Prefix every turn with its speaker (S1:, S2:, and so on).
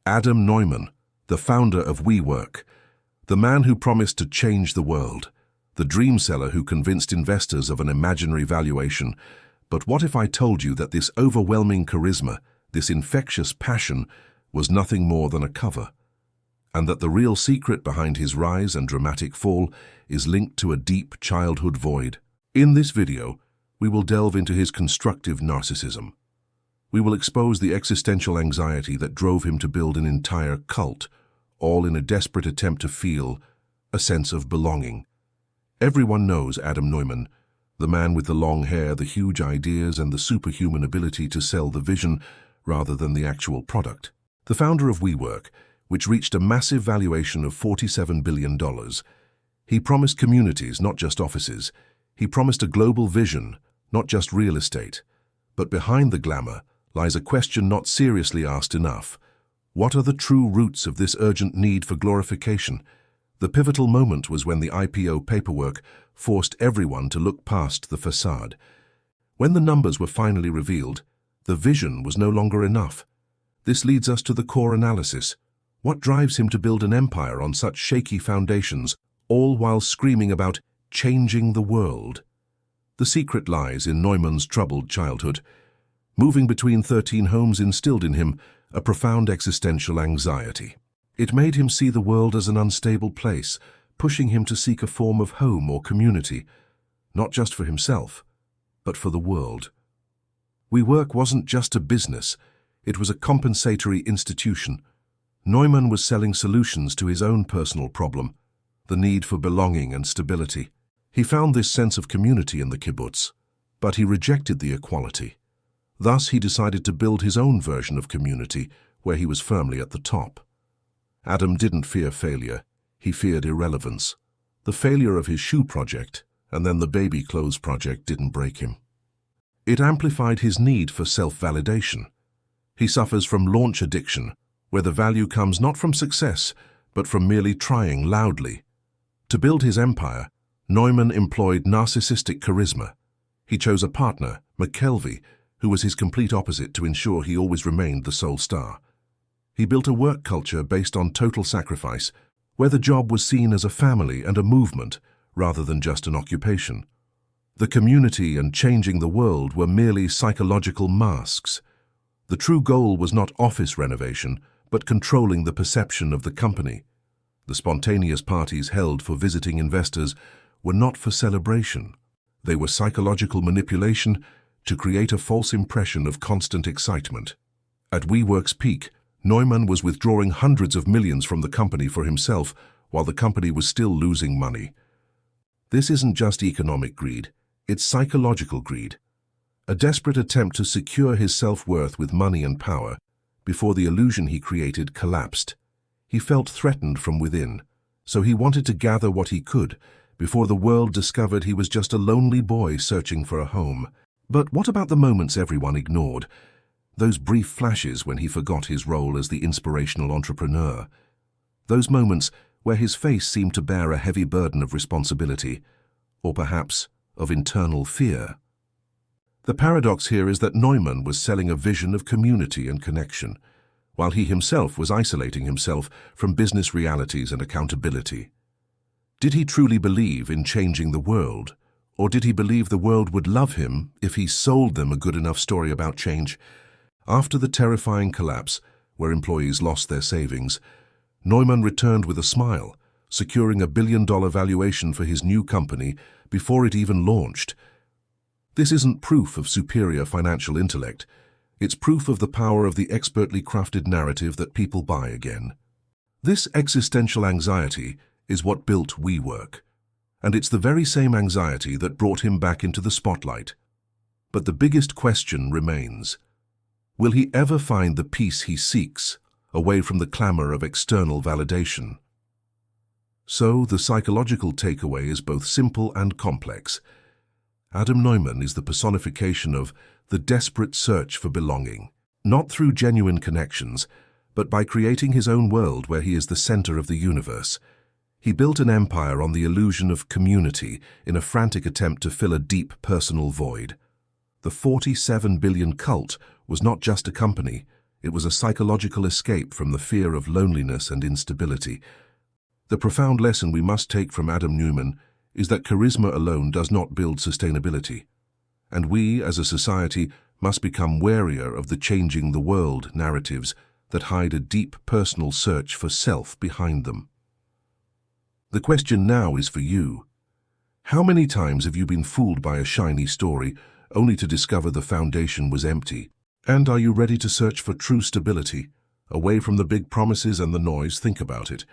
S1: Adam Neumann, the founder of WeWork, the man who promised to change the world, the dream seller who convinced investors of an imaginary valuation. But what if I told you that this overwhelming charisma, this infectious passion, was nothing more than a cover, and that the real secret behind his rise and dramatic fall is linked to a deep childhood void? In this video, we will delve into his constructive narcissism. We will expose the existential anxiety that drove him to build an entire cult, all in a desperate attempt to feel a sense of belonging. Everyone knows Adam Neumann, the man with the long hair, the huge ideas, and the superhuman ability to sell the vision rather than the actual product. The founder of WeWork, which reached a massive valuation of $47 billion. He promised communities, not just offices. He promised a global vision, not just real estate. But behind the glamour lies a question not seriously asked enough. What are the true roots of this urgent need for glorification? The pivotal moment was when the IPO paperwork forced everyone to look past the facade. When the numbers were finally revealed, the vision was no longer enough. This leads us to the core analysis. What drives him to build an empire on such shaky foundations, all while screaming about changing the world? The secret lies in Neumann's troubled childhood. Moving between 13 homes instilled in him a profound existential anxiety. It made him see the world as an unstable place, pushing him to seek a form of home or community, not just for himself, but for the world. WeWork wasn't just a business, it was a compensatory institution. Neumann was selling solutions to his own personal problem, the need for belonging and stability. He found this sense of community in the kibbutz, but he rejected the equality. Thus, he decided to build his own version of community, where he was firmly at the top. Adam didn't fear failure, he feared irrelevance. The failure of his shoe project, and then the baby clothes project, didn't break him. It amplified his need for self-validation. He suffers from launch addiction, where the value comes not from success, but from merely trying loudly. To build his empire, Neumann employed narcissistic charisma. He chose a partner, McKelvey, who was his complete opposite, to ensure he always remained the sole star. He built a work culture based on total sacrifice, where the job was seen as a family and a movement, rather than just an occupation. The community and changing the world were merely psychological masks. The true goal was not office renovation, but controlling the perception of the company. The spontaneous parties held for visiting investors were not for celebration. They were psychological manipulation to create a false impression of constant excitement. At WeWork's peak, Neumann was withdrawing hundreds of millions from the company for himself, while the company was still losing money. This isn't just economic greed, it's psychological greed. A desperate attempt to secure his self-worth with money and power before the illusion he created collapsed. He felt threatened from within, so he wanted to gather what he could before the world discovered he was just a lonely boy searching for a home. But what about the moments everyone ignored? Those brief flashes when he forgot his role as the inspirational entrepreneur. Those moments where his face seemed to bear a heavy burden of responsibility, or perhaps of internal fear. The paradox here is that Neumann was selling a vision of community and connection, while he himself was isolating himself from business realities and accountability. Did he truly believe in changing the world? Or did he believe the world would love him if he sold them a good enough story about change? After the terrifying collapse, where employees lost their savings, Neumann returned with a smile, securing a billion-dollar valuation for his new company before it even launched. This isn't proof of superior financial intellect. It's proof of the power of the expertly crafted narrative that people buy again. This existential anxiety is what built WeWork. And it's the very same anxiety that brought him back into the spotlight. But the biggest question remains: will he ever find the peace he seeks, away from the clamor of external validation? So, the psychological takeaway is both simple and complex. Adam Neumann is the personification of the desperate search for belonging, not through genuine connections, but by creating his own world where he is the center of the universe. He built an empire on the illusion of community in a frantic attempt to fill a deep personal void. The 47 billion cult was not just a company, It was a psychological escape from the fear of loneliness and instability. The profound lesson we must take from Adam Newman is that charisma alone does not build sustainability, and we, as a society, must become warier of the changing the world narratives that hide a deep personal search for self behind them. The question now is for you. How many times have you been fooled by a shiny story only to discover the foundation was empty? And are you ready to search for true stability? Away from the big promises and the noise, think about it.